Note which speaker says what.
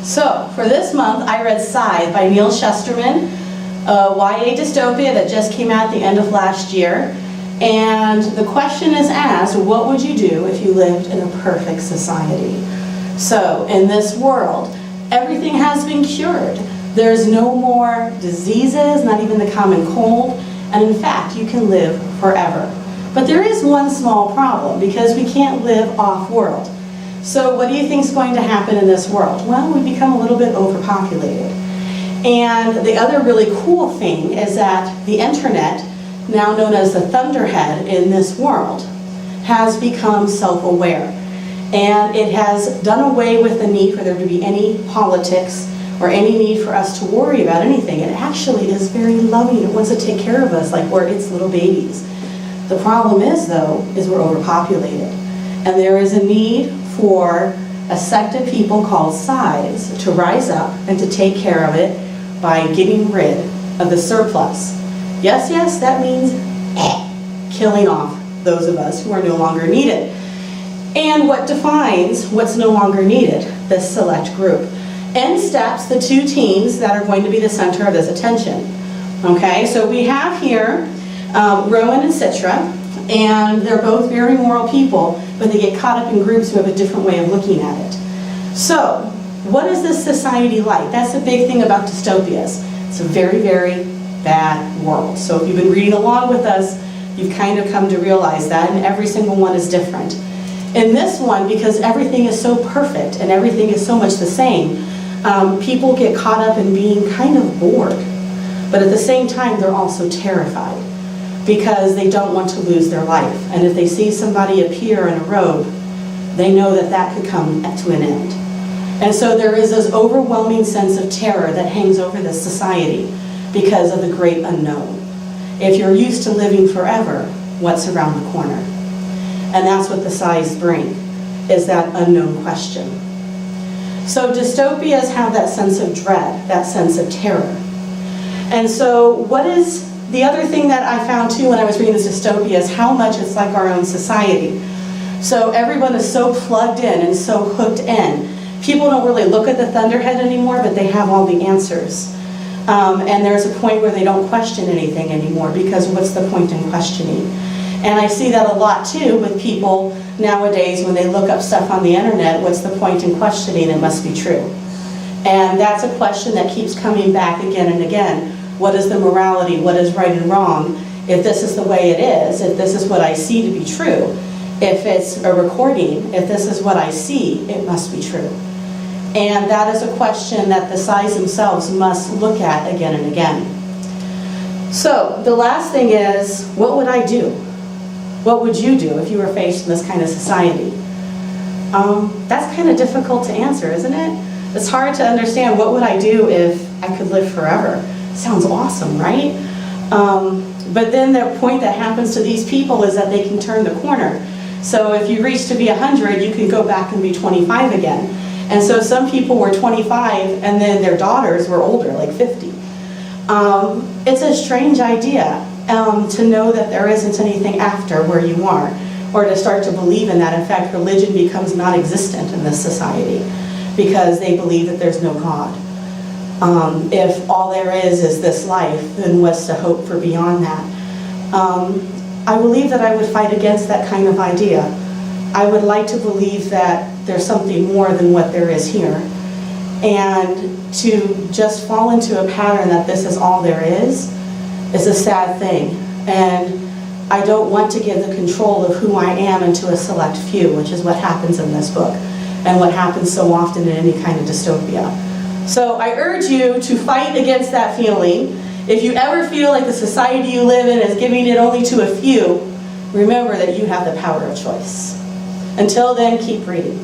Speaker 1: So, for this month, I read Scythe by Neil Shusterman, a YA dystopia that just came out at the end of last year. And the question is asked, what would you do if you lived in a perfect society? So, in this world, everything has been cured. There's no more diseases, not even the common cold, and in fact, you can live forever. But there is one small problem, because we can't live off-world. So what do you think is going to happen in this world? Well, we become a little bit overpopulated. And the other really cool thing is that the internet, now known as the thunderhead in this world, has become self-aware. And it has done away with the need for there to be any politics or any need for us to worry about anything. It actually is very loving. It wants to take care of us like we're its little babies. The problem is, though, is we're overpopulated. And there is a need for a sect of people called Scythes to rise up and to take care of it by getting rid of the surplus. Yes, yes, that means killing off those of us who are no longer needed. And what defines what's no longer needed? This select group. In steps the two teams that are going to be the center of this attention. Okay, so we have here Rowan and Citra, and they're both very moral people, but they get caught up in groups who have a different way of looking at it. So, what is this society like? That's the big thing about dystopias. It's a very, very bad world. So if you've been reading along with us, you've kind of come to realize that, and every single one is different. In this one, because everything is so perfect and everything is so much the same, people get caught up in being kind of bored. But at the same time, they're also terrified because they don't want to lose their life. And if they see somebody appear in a robe, they know that that could come to an end. And so there is this overwhelming sense of terror that hangs over this society because of the great unknown. If you're used to living forever, what's around the corner? And that's what the Scythes bring, is that unknown question. So dystopias have that sense of dread, that sense of terror. And so what is the other thing that I found too when I was reading this dystopia is how much it's like our own society. So everyone is so plugged in and so hooked in. People don't really look at the thunderhead anymore, but they have all the answers. And there's a point where they don't question anything anymore, because what's the point in questioning? And I see that a lot too with people nowadays when they look up stuff on the internet. What's the point in questioning? It must be true. And that's a question that keeps coming back again and again. What is the morality? What is right and wrong? If this is the way it is, if this is what I see to be true, if it's a recording, if this is what I see, it must be true. And that is a question that the Scythes themselves must look at again and again. So the last thing is, what would I do? What would you do if you were faced in this kind of society? That's kind of difficult to answer, isn't it? It's hard to understand what would I do if I could live forever. Sounds awesome, right? But then the point that happens to these people is that they can turn the corner. So if you reach to be 100, you can go back and be 25 again. And so some people were 25 and then their daughters were older, like 50. It's a strange idea to know that there isn't anything after where you are, or to start to believe in that. In fact, religion becomes non-existent in this society because they believe that there's no God. If all there is this life, then what's to hope for beyond that? I believe that I would fight against that kind of idea. I would like to believe that there's something more than what there is here. And to just fall into a pattern that this is all there is a sad thing. And I don't want to give the control of who I am into a select few, which is what happens in this book, and what happens so often in any kind of dystopia. So I urge you to fight against that feeling. If you ever feel like the society you live in is giving it only to a few, remember that you have the power of choice. Until then, keep reading.